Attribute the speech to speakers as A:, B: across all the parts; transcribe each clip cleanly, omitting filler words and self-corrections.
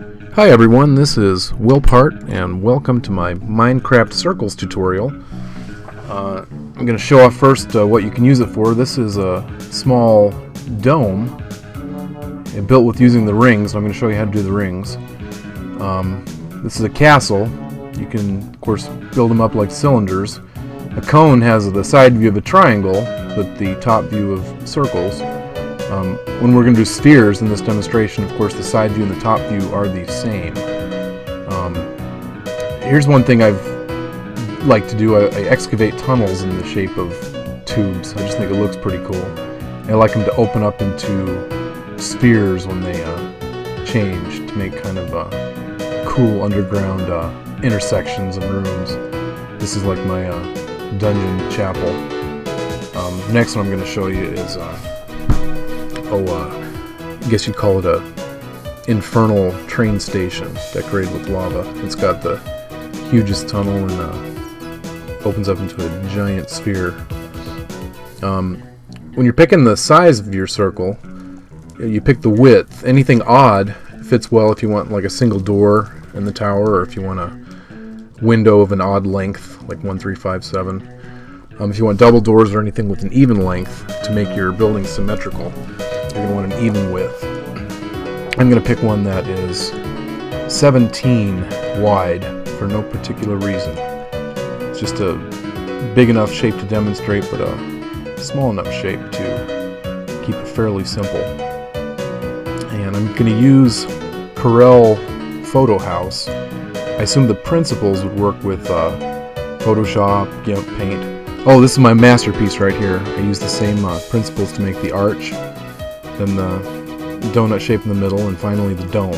A: Hi everyone, this is Wilphart and welcome to my Minecraft Circles tutorial. I'm going to show off first what you can use it for. This is a small dome built with using the rings. I'm going to show you how to do the rings. This is a castle. You can of course build them up like cylinders. A cone has the side view of a triangle but the top view of circles. When we're going to do spheres in this demonstration, of course, the side view and the top view are the same. Here's one thing I've like to do. I excavate tunnels in the shape of tubes. I just think it looks pretty cool. I like them to open up into spheres when they change to make kind of cool underground intersections and rooms. This is like my dungeon chapel. The next one I'm going to show you is I guess you'd call it a infernal train station decorated with lava. It's got the hugest tunnel and opens up into a giant sphere. When you're picking the size of your circle, you pick the width. Anything odd fits well if you want like a single door in the tower, or if you want a window of an odd length like 1, 3, 5, 7. If you want double doors or anything with an even length to make your building symmetrical, you're going to want an even width. I'm going to pick one that is 17 wide for no particular reason. It's just a big enough shape to demonstrate, but a small enough shape to keep it fairly simple. And I'm going to use Corel Photo House. I assume the principles would work with Photoshop, GIMP, Paint. Oh, this is my masterpiece right here. I use the same principles to make the arch, then the donut shape in the middle, and finally the dome,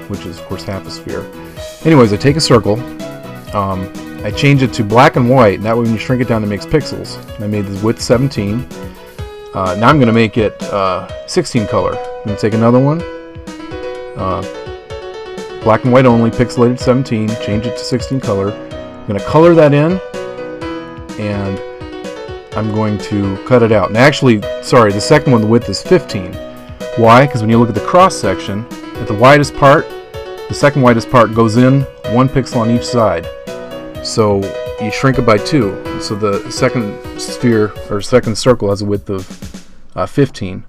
A: which is of course half a sphere. Anyways, I take a circle, I change it to black and white, and that way when you shrink it down it makes pixels. And I made the width 17. Now I'm going to make it 16 color. I'm going to take another one, black and white only, pixelated 17, change it to 16 color. I'm going to color that in, and I'm going to cut it out. And actually, sorry, the second one, the width is 15. Why? Because when you look at the cross section, at the widest part, the second widest part goes in 1 pixel on each side. So you shrink it by 2. So the second sphere, or second circle, has a width of 15.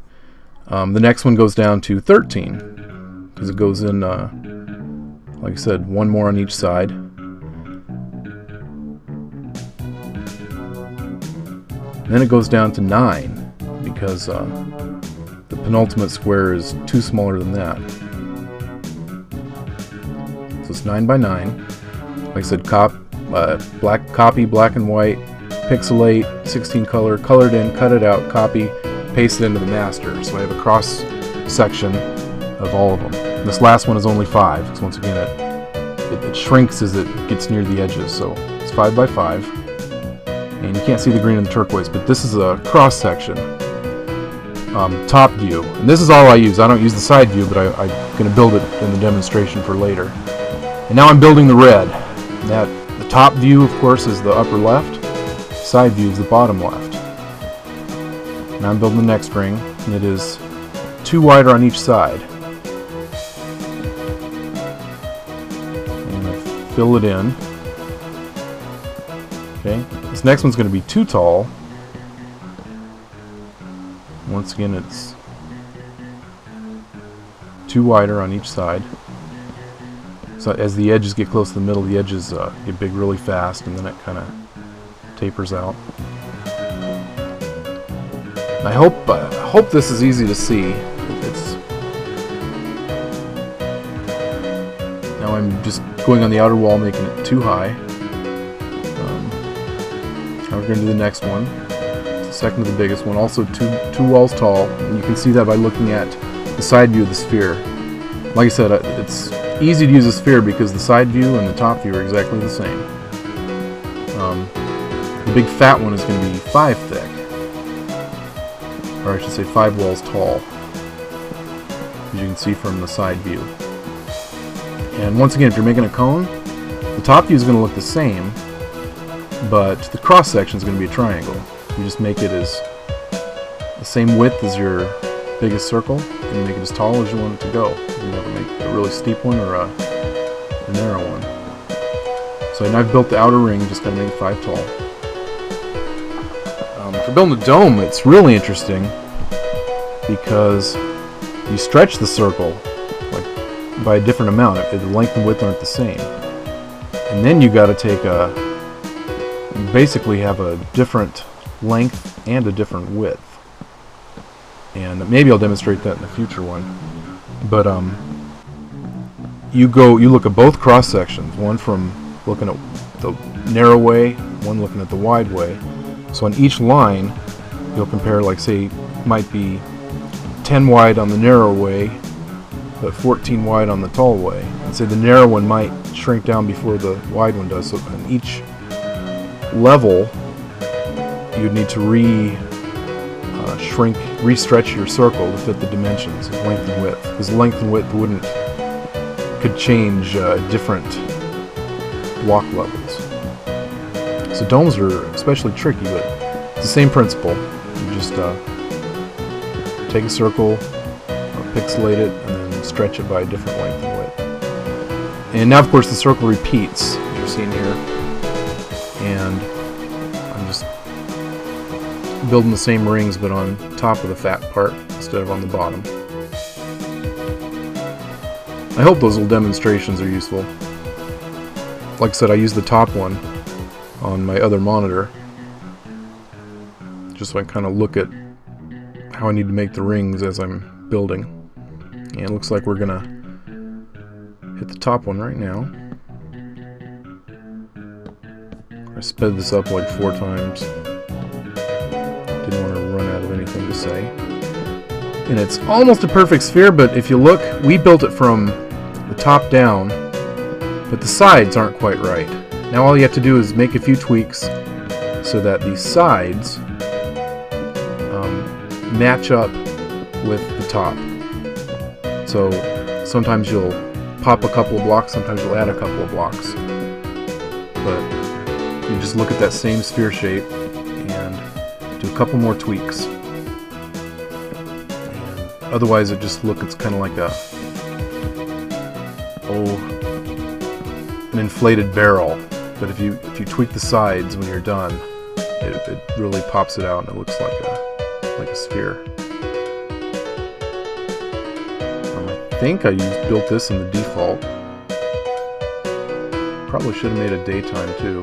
A: The next one goes down to 13, because it goes in, like I said, 1 more on each side. Then it goes down to 9 because the penultimate square is 2 smaller than that. So it's 9 by 9. Like I said, copy, black and white, pixelate, 16 color, colored in, cut it out, copy, paste it into the master. So I have a cross section of all of them. And this last one is only 5 because once again it shrinks as it gets near the edges. So it's 5 by 5. And you can't see the green and the turquoise, but this is a cross section, top view. And this is all I use. I don't use the side view, but I'm going to build it in the demonstration for later. And now I'm building the red. The top view, of course, is the upper left. Side view is the bottom left. Now I'm building the next ring, and it is 2 wider on each side. And I fill it in. Okay. This next one's going to be 2 tall. Once again, it's 2 wider on each side. So as the edges get close to the middle, the edges get big really fast, and then it kind of tapers out. I hope this is easy to see. Now I'm just going on the outer wall, making it too high. Now we're going to do the next one. It's the second to the biggest one, also two walls tall. And you can see that by looking at the side view of the sphere. Like I said, it's easy to use a sphere because the side view and the top view are exactly the same. The big fat one is going to be 5 thick. Or I should say 5 walls tall, as you can see from the side view. And once again, if you're making a cone, the top view is going to look the same, but the cross section is going to be a triangle. You just make it as the same width as your biggest circle, and make it as tall as you want it to go. You can either make a really steep one or a narrow one. So I've built the outer ring, just got to make it 5 tall. For building a dome, it's really interesting because you stretch the circle like by a different amount. The length and width aren't the same. And then you got to take you basically have a different length and a different width. And maybe I'll demonstrate that in a future one. But you look at both cross sections, one from looking at the narrow way, one looking at the wide way. So on each line, you'll compare, like, say, might be 10 wide on the narrow way, but 14 wide on the tall way. And say the narrow one might shrink down before the wide one does. So on each level, you'd need to re-stretch your circle to fit the dimensions of length and width. Because length and width could change different block levels. So domes are especially tricky, but it's the same principle. You just take a circle, pixelate it, and then stretch it by a different length and width. And now, of course, the circle repeats, as you're seeing here. And I'm just building the same rings, but on top of the fat part instead of on the bottom. I hope those little demonstrations are useful. Like I said, I use the top one on my other monitor, just so I kind of look at how I need to make the rings as I'm building. And it looks like we're gonna hit the top one right now. I sped this up like 4 times. Didn't want to run out of anything to say. And it's almost a perfect sphere, but if you look, we built it from the top down, but the sides aren't quite right. Now all you have to do is make a few tweaks so that the sides match up with the top. So sometimes you'll pop a couple of blocks, sometimes you'll add a couple of blocks. But you just look at that same sphere shape and do a couple more tweaks. And otherwise it's kind of like an inflated barrel. But if you tweak the sides when you're done, it really pops it out and it looks like a sphere. I think I built this in the default. Probably should have made it daytime too.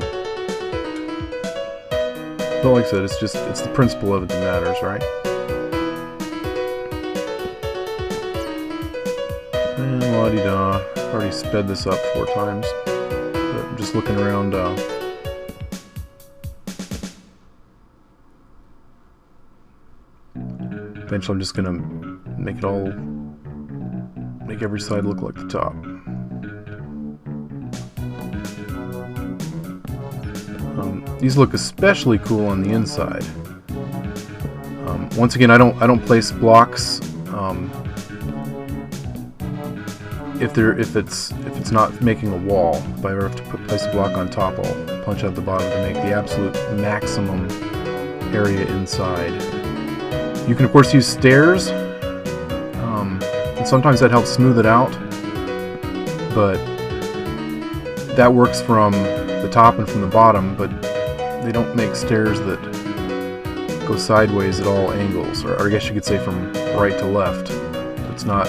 A: But like I said, it's the principle of it that matters, right? And la-di-da. I've already sped this up 4 times. But I'm just looking around. Eventually I'm just gonna make every side look like the top. These look especially cool on the inside. Once again, I don't place blocks if it's not making a wall. If I ever have to place a block on top, I'll punch out the bottom to make the absolute maximum area inside. You can of course use stairs, and sometimes that helps smooth it out, but that works from the top and from the bottom, but they don't make stairs that go sideways at all angles, or I guess you could say from right to left. It's not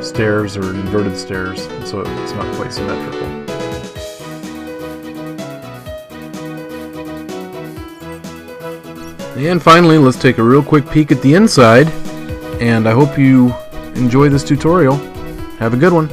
A: stairs or inverted stairs, and so it's not quite symmetrical. And finally, let's take a real quick peek at the inside, and I hope you enjoy this tutorial. Have a good one.